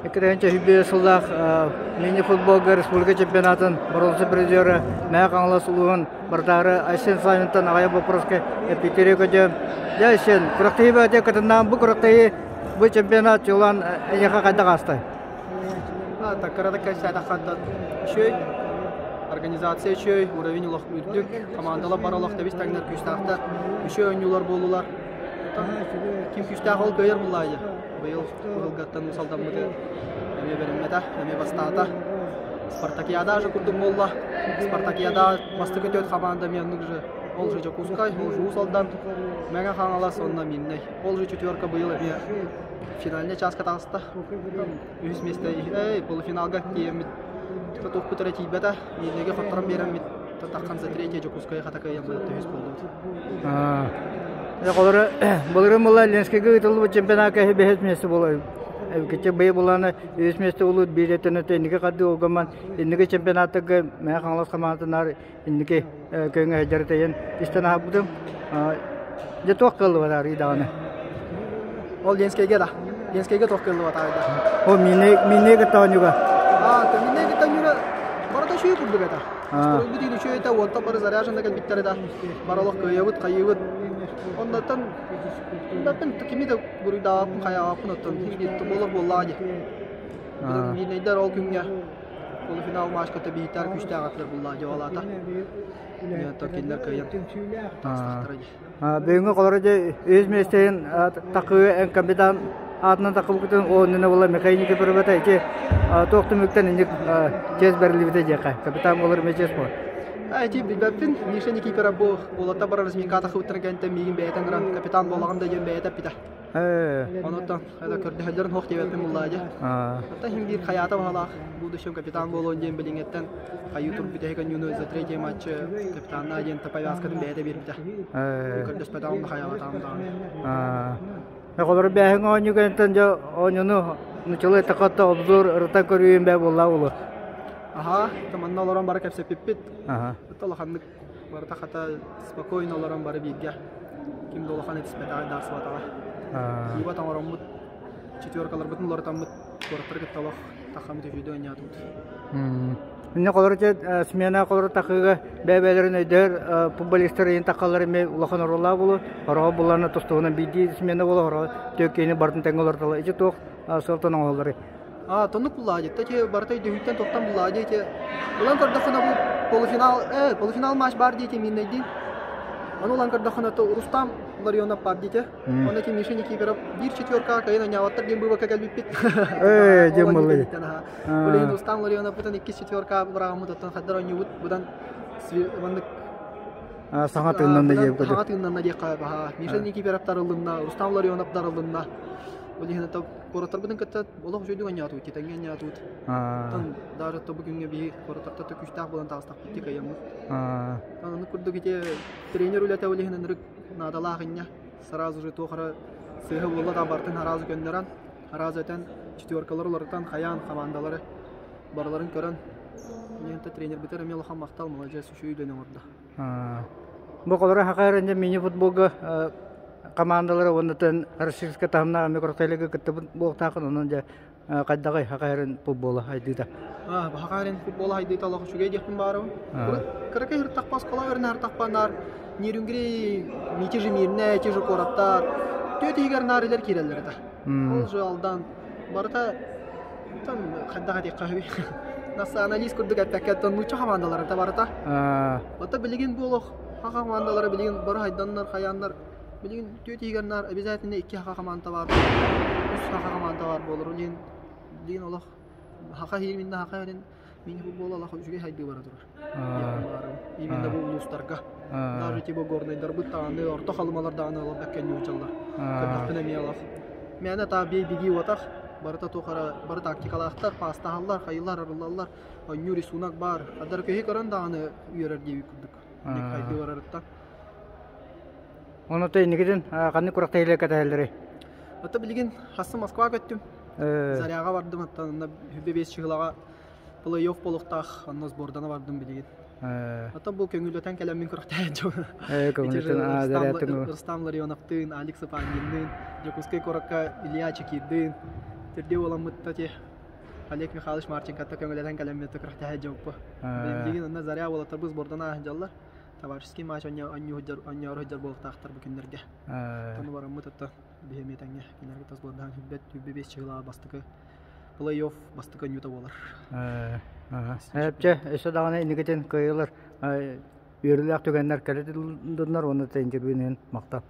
Ekranca hübbe sullah mini futbolga Республика чемпионатын бронза призеры Мәк Аңлас улуын бардары Айсен Славинтан ағая бопырысқа Питере көде. Ясен, күрақтайы бәте кітіннан бұл күрақтайы бұл чемпионат жолан әйеқа қайда қасты? Такарада кәсәді қаддан үшөй, организация үшөй, уровень ұлық үрдік, командалы баралықта біз тәңдер күстақта үшөй ойнулар болулар. Ким күстақ ол көйер бұлайды. Бұл ғылғаттан ұсалдан бұды әме беріммеді, әме бастағыда. Спартакиада жы күрдің болла. Спартакиада басты көтет команда менің жы. Ол жы Жакускай, ол жы ұсалдан. Мәңі қаңала сонына менней. Ол жы четверка бұйыл әме финальне час катасты. Үз месте полуфиналга киемит. Тоқ күтірі тейбеді. Менеге қоттырым беремит. Таққан зәтіреке Жакускай қатақай емді үз болды. Олары болырым болар Ленскийге ұтылы чемпионатқа бәхет месті болар. Кече бей боланы өз месті ұлы бейжеттенеті ендіге қадды оғыман ендіге чемпионаттығы Мәк Аңлас командалар ендіге көңі әжіртейін істен ақпыдым. Жет оқ қылы бар идағаны. Ол Ленскийге да. Ленскийге тоқ қылы бар айда. О, мине кеттауын юға? Мине кеттауын юға. Барада шүйі күрдік әді. Бұл дейін үші әді отта бары заряжында кәлбеттер әді. Баралық көйеуіт, қайеуіт. Ondan ben kimi de burada apın kaya apın atın hiçbir bolur bolladı. Yine der ol günge. Polu final maç kötü biter güçte atlar bolladı valata. Ya takiller kayan. Bugün kolorca öz mesleğin takığı en kapitan adına takım kutun o nene bolla mekanik peribata ki toxtumuktan indik cezberli bitecek kapitan olur meçes bu. Тип бәптен нишен экипера бу болата бар разминката хутырганда мигин бәйтен гран капитан болаганда жем бәйтеп бита. Онотан ада көрдө хәлләрен хок дебәтем буллады. Ата хиндир хаята бала будущем капитан болон жем билингеттен каютур бите һәген юны за третий матч капитанна жем тапаяскадын бәйте бир бита. Көрдөс пәдәм хаята. Колор бәһен онюгентен жо онюну нучылы такатта обзор рыта көрүем бә булла улы. Ага, таманна олорон бары кепсе пиппит. Ага. Толоханнык барта хата спокойно олорон бары бигге. Ким долохан этиспетага дарс батага. Иба тамарон мут четверкалар бутун лор таммут кортыргы толох тахамыт видео нятут. Инне колорче смена колор такыга бәбәләрен өйдер футболистлар ин такалары ме улахан орла булу. Ара буларны тостугына биди смена була ара төкене бардын тәңгәләр тала. Иче тох сылтан алары. Тонук булади. Тәке бартай дөйттен токтан булади. Те улан кырдахына бу полуфинал матч бар дите миннейди. Аны улан кырдахына то Рустам Ларионов бар дите. Оны ки мишени киберап бир четверка кайна няваттар дем буга кагал биппит. Дем булды. Улан Рустам Ларионов бутан 2 четверка брагамы тоттан хаддар онюут будан вандык саңатыннан да жеп көдө. Саңатыннан да жеп кайба. Мишени киберап тарылынна, Рустам Ларионов тарылынна. Олихна то коротар бутан катта олох жойду гаñatu ти таңга гаñatu. Тан даже то бүгүнгө би коротарта то күчтак болон тагыстак битти каям. Аны курду кете тренер улата олихна нырык надалагыня сразу же тохара сыгы болла да бартын аразы көндөрөн. Аразытан четверкалар олардан хаян командалары барларын көрөн. Менте тренер битер мен лохан мактал молодец үшөйдөн орда. Бу колора хакайрынжа мини футболга командалары оннотон российская тамна микротелеге кеттебин болтакын онон же кайдагы хакайрын футбол хайдыда. Хакайрын футбол хайдыда лох шуге жектин бары. Кыракай хыртак пас кола өрнө хыртак панар. Нирүнгри митежи мирне тежи короттар. Төтигер нарылар кирелер да. Ол же алдан барта там кайдага дек кайбы. Наса анализ курдук аттакаттан нуча командалар да барта. Ата билген болох командалары билген бар хайданнар хаяннар билген төтигернар обязательно 2 команда бар. 3 команда бар болор. Билген Аллах хака хилминде хакарын мини футбол Аллах жүгө хайды бара турар. Именно бу улустарга. Даже тибо горнайдар буттанды орто халмалардан алып беккен ючалар. Көптөне ми Аллах. Мене та биги ватах барта тохара бар тактикалактар пастааллар хайлар арыллар. Нюри сунак бар. Адар көһи каранда аны үйрөр деп күрдүк. Ник хайды барарта. Оны тейнигиден канны курактайлы катайлары. Ата билген хасы Москва көттүм. Заряга бардым аттан хүбе 5 чыгылага плей-офф болуктах анна сбордана бардым билген. Ата бу көңүлөтөн келем мен курактай жок. Көңүлөтөн заряттын. Рустам Ларионовтун, Алекс Пандинин, Жакускай коракка Илья Чекидин. Терде оламытта те Олег Михайлович Марченко көңілден кәлемметті күріқті жауып ба. Деген онна заря болатыр біз бордана жалла. Товарищеский матч оньяр хыджар болып тақтар бұл күндерге. Тоны барымы тұтты бейметәңе. Кенерге тас болдан хүббет үббебес чығыла бастықы. Плей-офф бастықы нюта болар. Әпче, әші дағына инігетен көйілер. Үйірілі ақ түгенлер кәрі дұндар, оны тәйіндер бүйінен мақтап.